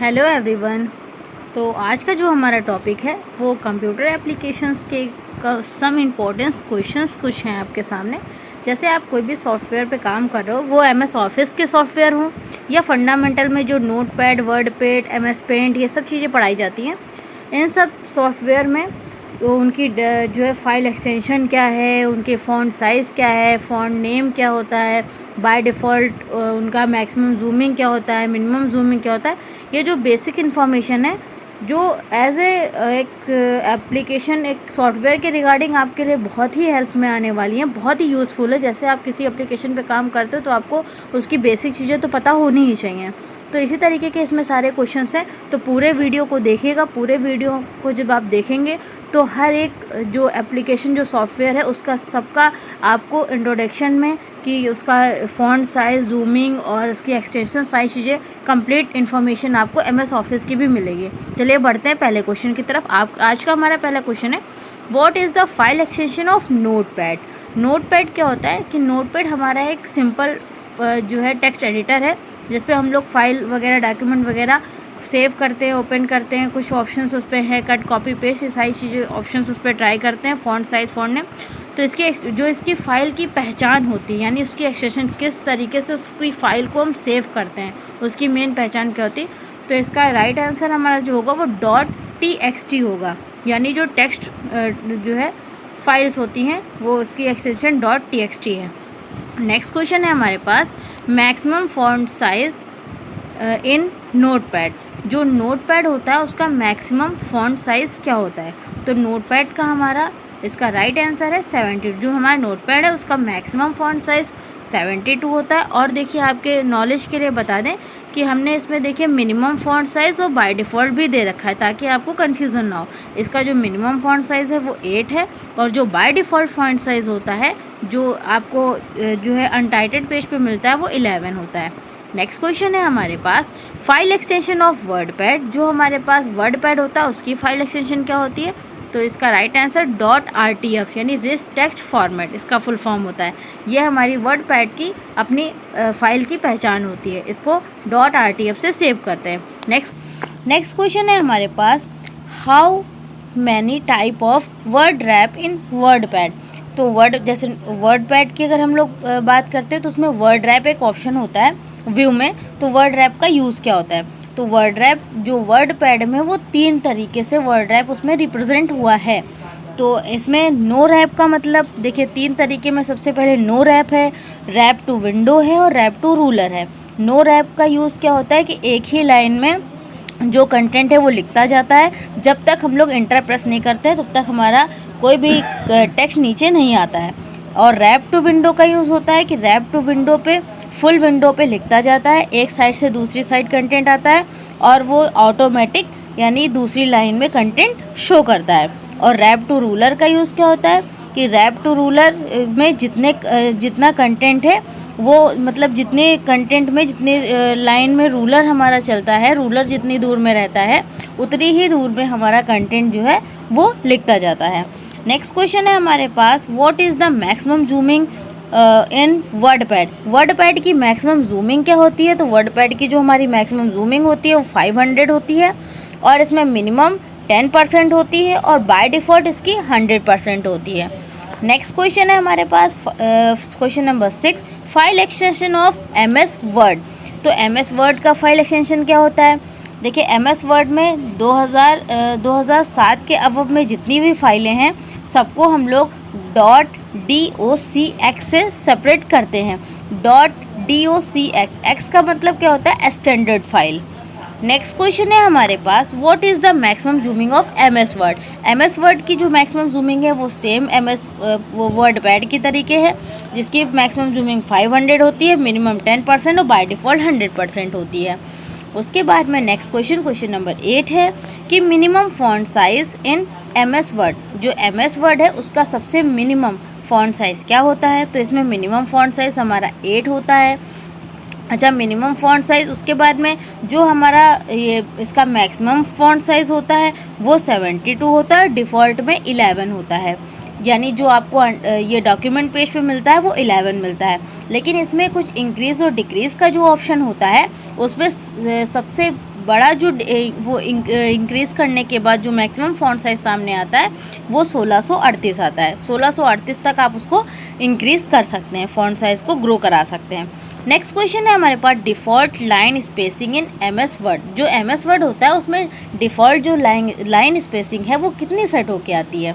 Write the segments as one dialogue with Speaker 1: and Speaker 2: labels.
Speaker 1: Hello everyone. तो आज का जो हमारा टॉपिक है वो कंप्यूटर एप्लीकेशंस के सम इम्पोर्टेंस क्वेश्चंस कुछ हैं आपके सामने। जैसे आप कोई भी सॉफ्टवेयर पे काम कर रहे हो, वो एमएस ऑफिस के सॉफ्टवेयर हों या फंडामेंटल में जो नोटपैड, वर्डपैड, एमएस पेंट, ये सब चीज़ें पढ़ाई जाती हैं। इन सब सॉफ्टवेयर में उनकी जो है फाइल एक्सटेंशन क्या है, उनके फ़ॉन्ट साइज़ क्या है, फ़ॉन्ट नेम क्या होता है, बाय डिफ़ॉल्ट उनका मैक्सिमम जूमिंग क्या होता है, मिनिमम जूमिंग क्या होता है, ये जो बेसिक इन्फॉर्मेशन है जो एज एक एप्लीकेशन, एक सॉफ्टवेयर के रिगार्डिंग आपके लिए बहुत ही हेल्प में आने वाली है, बहुत ही यूज़फुल है। जैसे आप किसी एप्लीकेशन पे काम करते हो तो आपको उसकी बेसिक चीज़ें तो पता होनी ही चाहिए। तो इसी तरीके के इसमें सारे क्वेश्चंस हैं। तो पूरे वीडियो को देखिएगा। पूरे वीडियो को जब आप देखेंगे तो हर एक जो एप्लीकेशन, जो सॉफ्टवेयर है, उसका सबका आपको इंट्रोडक्शन में कि उसका फ़ॉन्ट साइज़, जूमिंग और उसकी एक्सटेंशन सारी चीज़ें कंप्लीट इन्फॉर्मेशन आपको एमएस ऑफिस की भी मिलेगी। चलिए बढ़ते हैं पहले क्वेश्चन की तरफ। आज का हमारा पहला क्वेश्चन है, what is the file extension of notepad. Notepad क्या होता है कि नोटपैड हमारा एक सिंपल जो है टेक्स्ट एडिटर है, जिस पे हम लोग फाइल वगैरह, डॉक्यूमेंट वगैरह सेव करते हैं, ओपन करते हैं। कुछ ऑप्शंस उस पर हैं, कट, कॉपी, पेस्ट, ये सारी चीज़ें ऑप्शंस उस पर ट्राई करते हैं। Font size, font name. तो इसकी फ़ाइल की पहचान होती है, यानी उसकी एक्सटेंशन किस तरीके से उसकी फ़ाइल को हम सेव करते हैं, उसकी मेन पहचान क्या होती है। तो इसका राइट आंसर हमारा जो होगा वो .txt होगा, यानी जो टेक्स्ट जो है फाइल्स होती हैं वो उसकी एक्सटेंशन .txt है। नेक्स्ट क्वेश्चन है हमारे पास, मैक्सिमम फ़ॉन्ट साइज़ इन नोटपैड। जो नोटपैड होता है उसका मैक्सिमम फ़ॉन्ट साइज़ क्या होता है। तो नोटपैड का हमारा इसका राइट आंसर है 72। जो हमारा नोटपैड है उसका मैक्सिमम फ़ॉन्ट साइज़ 72 होता है। और देखिए, आपके नॉलेज के लिए बता दें कि हमने इसमें देखिए मिनिमम फ़ॉन्ट साइज़ और बाय डिफ़ॉल्ट भी दे रखा है, ताकि आपको कन्फ्यूज़न ना हो। इसका जो मिनिमम फ़ॉन्ट साइज़ है वो 8 है, और जो बाय डिफ़ॉल्ट फ़ॉन्ट साइज़ होता है, जो आपको जो है अनटाइटेड पेज पे मिलता है, वो 11 होता है। नेक्स्ट क्वेश्चन है हमारे पास, फाइल एक्सटेंशन ऑफ वर्डपैड। जो हमारे पास वर्डपैड होता है उसकी फाइल एक्सटेंशन क्या होती है। तो इसका राइट आंसर .rtf, यानी रिच टेक्स्ट फॉर्मेट इसका फुल फॉर्म होता है। यह हमारी वर्डपैड की अपनी फाइल की पहचान होती है। इसको .rtf से सेव करते हैं। नेक्स्ट क्वेश्चन है हमारे पास, how many type of word wrap in WordPad. तो जैसे वर्डपैड की अगर हम लोग बात करते हैं तो उसमें वर्ड रैप एक ऑप्शन होता है व्यू में। तो वर्ड रैप का यूज़ क्या होता है। तो वर्ड रैप जो वर्डपैड में, वो 3 तरीके से वर्ड रैप उसमें रिप्रेजेंट हुआ है। तो इसमें नो रैप का मतलब देखिए 3 तरीके में, सबसे पहले नो रैप है, रैप टू विंडो है, और रैप टू रूलर है। नो रैप का यूज़ क्या होता है कि एक ही लाइन में जो कंटेंट है वो लिखता जाता है। जब तक हम लोग एंटर प्रेस नहीं करते तब तक हमारा कोई भी टेक्स्ट नीचे नहीं आता है। और रैप टू विंडो का यूज़ होता है कि रैप टू विंडो पे, फुल विंडो पे लिखता जाता है, एक साइड से दूसरी साइड कंटेंट आता है, और वो ऑटोमेटिक यानी दूसरी लाइन में कंटेंट शो करता है। और रैप टू रूलर का यूज़ क्या होता है कि रैप टू रूलर में जितना कंटेंट है, वो मतलब जितने कंटेंट में, जितने लाइन में रूलर हमारा चलता है, रूलर जितनी दूर में रहता है उतनी ही दूर में हमारा कंटेंट जो है वो लिखता जाता है। नेक्स्ट क्वेश्चन है हमारे पास, what is the maximum zooming in WordPad. WordPad की मैक्सिमम जूमिंग क्या होती है। तो वर्डपैड की जो हमारी मैक्सिमम जूमिंग होती है वो 500 होती है, और इसमें मिनिमम 10% होती है, और बाय डिफ़ॉल्ट इसकी 100% होती है। नेक्स्ट क्वेश्चन है हमारे पास, question number 6, file extension of MS Word. तो एमएस वर्ड का फाइल एक्सटेंशन क्या होता है। देखिए, एमएस वर्ड में 2007 के अबव में जितनी भी फाइलें हैं सबको हम लोग .docx से सेपरेट करते हैं। .docx का मतलब क्या होता है, स्टैंडर्ड फाइल। नेक्स्ट क्वेश्चन है हमारे पास, what is the maximum zooming of MS Word. MS Word की जो मैक्सिमम जूमिंग है वो सेम एमएस वर्डपैड की तरीके है, जिसकी मैक्सिमम जूमिंग 500 होती है, मिनिमम 10% और बाय डिफ़ॉल्ट 100% होती है। उसके बाद में नेक्स्ट क्वेश्चन नंबर 8 है कि minimum font size in MS word. जो एमएस वर्ड है उसका सबसे मिनिमम फ़ॉन्ट साइज़ क्या होता है। तो इसमें मिनिमम फ़ॉन्ट साइज़ हमारा 8 होता है। अच्छा, मिनिमम फ़ॉन्ट साइज़, उसके बाद में जो हमारा ये इसका मैक्सिमम फ़ॉन्ट साइज़ होता है वो 72 होता है, डिफ़ॉल्ट में 11 होता है। यानी जो आपको ये डॉक्यूमेंट पेज पे मिलता है वो 11 मिलता है। लेकिन इसमें कुछ इंक्रीज़ और डिक्रीज़ का जो ऑप्शन होता है उसमें सबसे बड़ा जो वो इंक्रीज़ करने के बाद जो मैक्सिमम फ़ॉन्ट साइज़ सामने आता है वो 1638 आता है। 1638 तक आप उसको इंक्रीज़ कर सकते हैं, फ़ॉन्ट साइज़ को ग्रो करा सकते हैं। नेक्स्ट क्वेश्चन है हमारे पास, default line spacing in MS Word. जो MS वर्ड होता है उसमें डिफ़ॉल्ट जो लाइन स्पेसिंग है वो कितनी सेट होके आती है?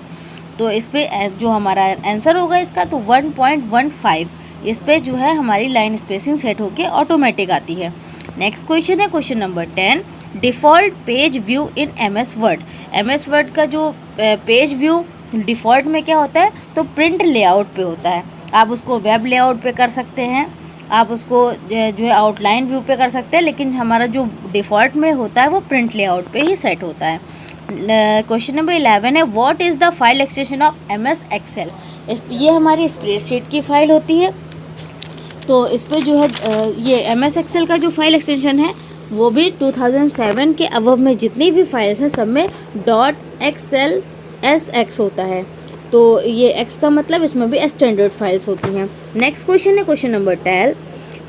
Speaker 1: तो इस पर जो हमारा आंसर होगा इसका तो 1.15 इस पे जो है हमारी लाइन स्पेसिंग सेट होके ऑटोमेटिक आती है। नेक्स्ट क्वेश्चन है question number 10, default page view in MS word. MS word का जो पेज व्यू डिफ़ॉल्ट में क्या होता है तो प्रिंट लेआउट पे होता है। आप उसको वेब लेआउट पे कर सकते हैं, आप उसको जो है आउटलाइन व्यू पे कर सकते हैं, लेकिन हमारा जो डिफ़ॉल्ट में होता है वो प्रिंट लेआउट पे ही सेट होता है। क्वेश्चन नंबर 11 है, what is the file extension of MS excel. ये हमारी स्प्रेडशीट की फ़ाइल होती है। तो इस पर जो है ये MS एक्सेल का जो फाइल एक्सटेंशन है वो भी 2007 के अबव में जितनी भी फाइल्स हैं सब में .xlsx होता है। तो ये x का मतलब इसमें भी स्टैंडर्ड फाइल्स होती हैं। नेक्स्ट क्वेश्चन है क्वेश्चन नंबर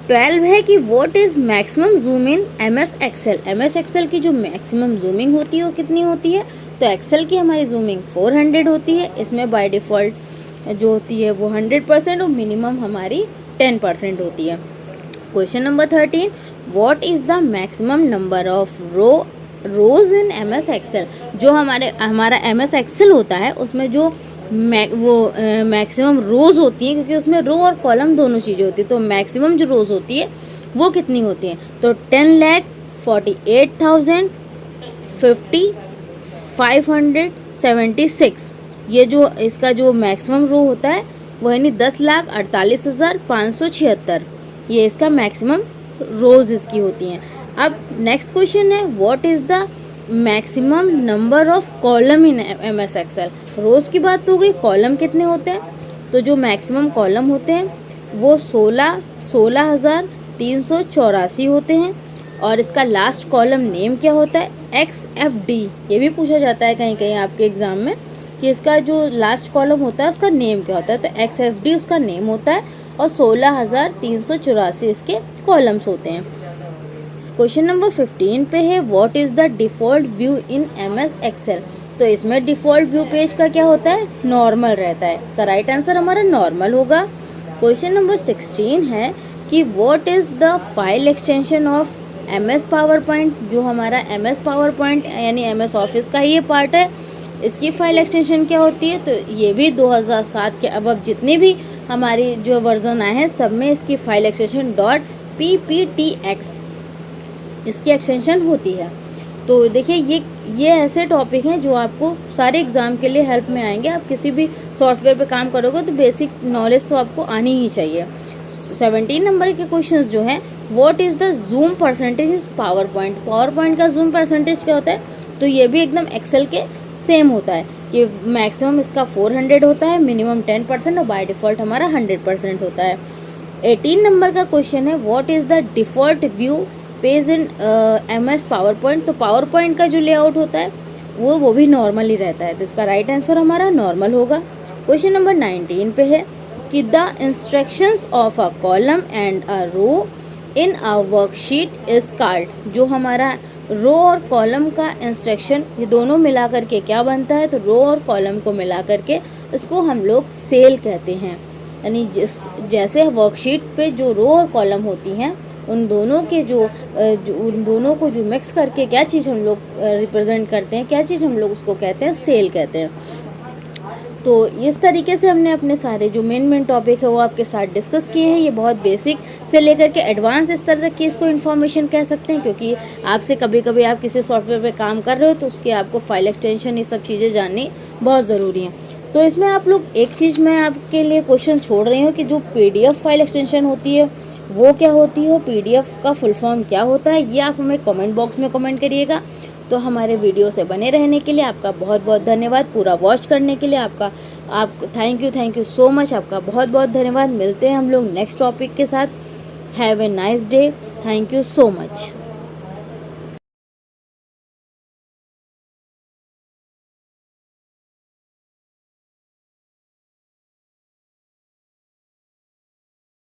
Speaker 1: 12 है कि what is maximum zoom in MS excel. MS excel की जो मैक्सिमम जूमिंग होती है वो कितनी होती है? तो एक्सेल की हमारी जूमिंग 400 होती है। इसमें बाय डिफ़ॉल्ट जो होती है वो 100% और मिनिमम हमारी 10% होती है। Question number 13, what is the maximum number of rows in MS excel. जो हमारा MS एक्सेल होता है उसमें जो मैक्सिमम रोज़ होती हैं, क्योंकि उसमें रो और कॉलम दोनों चीज़ें होती हैं, तो मैक्सिमम जो रोज़ होती है वो कितनी होती हैं? तो 10,48,050,576 ये जो इसका जो मैक्सिमम रो होता है वो यानी 10,48,576 ये इसका मैक्सिमम रोज़ इसकी होती हैं। अब नेक्स्ट क्वेश्चन है, what is the maximum number of column in MS Excel. रोज़ की बात तो हो गई, कॉलम कितने होते हैं? तो जो मैक्सिमम कॉलम होते हैं वो 16,384 होते हैं। और इसका लास्ट कॉलम नेम क्या होता है? XFD। ये भी पूछा जाता है कहीं कहीं आपके एग्ज़ाम में कि इसका जो लास्ट कॉलम होता है उसका नेम क्या होता है। तो XFD उसका नेम होता है और 16,384 इसके कॉलम्स होते हैं। क्वेश्चन नंबर 15 पे है, what is the default view in MS excel. तो इसमें डिफ़ॉल्ट व्यू पेज का क्या होता है? नॉर्मल रहता है। इसका राइट आंसर हमारा नॉर्मल होगा। क्वेश्चन नंबर 16 है कि what is the file extension of MS power point. जो हमारा MS पावर पॉइंट यानी MS ऑफिस का ही ये पार्ट है, इसकी फाइल एक्सटेंशन क्या होती है? तो ये भी 2007 के अबव जितनी भी हमारी जो वर्जन आए हैं सब में इसकी फाइल एक्सटेंशन .pptx इसकी एक्सटेंशन होती है। तो देखिए ये ऐसे टॉपिक हैं जो आपको सारे एग्ज़ाम के लिए हेल्प में आएंगे। आप किसी भी सॉफ्टवेयर पे काम करोगे तो बेसिक नॉलेज तो आपको आनी ही चाहिए। 17 नंबर के क्वेश्चंस जो हैं, what is the zoom percentage is power point. Power point का जूम परसेंटेज क्या होता है? तो ये भी एकदम एक्सेल के सेम होता है कि मैक्सिमम इसका 400 होता है, मिनिमम 10% और बाय डिफ़ॉल्ट हमारा 100% होता है। 18 नंबर का क्वेश्चन है, what is the default view page in MS power point. तो पावर पॉइंट का जो लेआउट होता है वो भी नॉर्मल ही रहता है। तो इसका राइट आंसर हमारा नॉर्मल होगा। क्वेश्चन नंबर 19 पे है कि the instructions of a column and a row in a worksheet is called. जो हमारा रो और कॉलम का इंस्ट्रक्शन ये दोनों मिला करके क्या बनता है? तो रो और कॉलम को मिला करके इसको हम लोग सेल कहते हैं। यानी जैसे वर्कशीट पे जो रो और कॉलम होती हैं उन दोनों के उन दोनों को जो मिक्स करके क्या चीज़ हम लोग रिप्रेजेंट करते हैं, क्या चीज़ हम लोग उसको कहते हैं? सेल कहते हैं। तो इस तरीके से हमने अपने सारे जो मेन टॉपिक है वो आपके साथ डिस्कस किए हैं। ये बहुत बेसिक से लेकर के एडवांस स्तर तक की इसको इन्फॉर्मेशन कह सकते हैं, क्योंकि आपसे कभी कभी आप किसी सॉफ्टवेयर पे काम कर रहे हो तो उसके आपको फाइल एक्सटेंशन ये सब चीज़ें जाननी बहुत ज़रूरी हैं। तो इसमें आप लोग एक चीज़ मैं आपके लिए क्वेश्चन छोड़ रही हूँ कि जो PDF फाइल एक्सटेंशन होती है वो क्या होती है, PDF का फुल फॉर्म क्या होता है, ये आप हमें कमेंट बॉक्स में कमेंट करिएगा। तो हमारे वीडियो से बने रहने के लिए आपका बहुत बहुत धन्यवाद। पूरा वॉच करने के लिए आपका थैंक यू सो मच। आपका बहुत बहुत धन्यवाद। मिलते हैं हम लोग नेक्स्ट टॉपिक के साथ। Have a nice day. Thank you so much.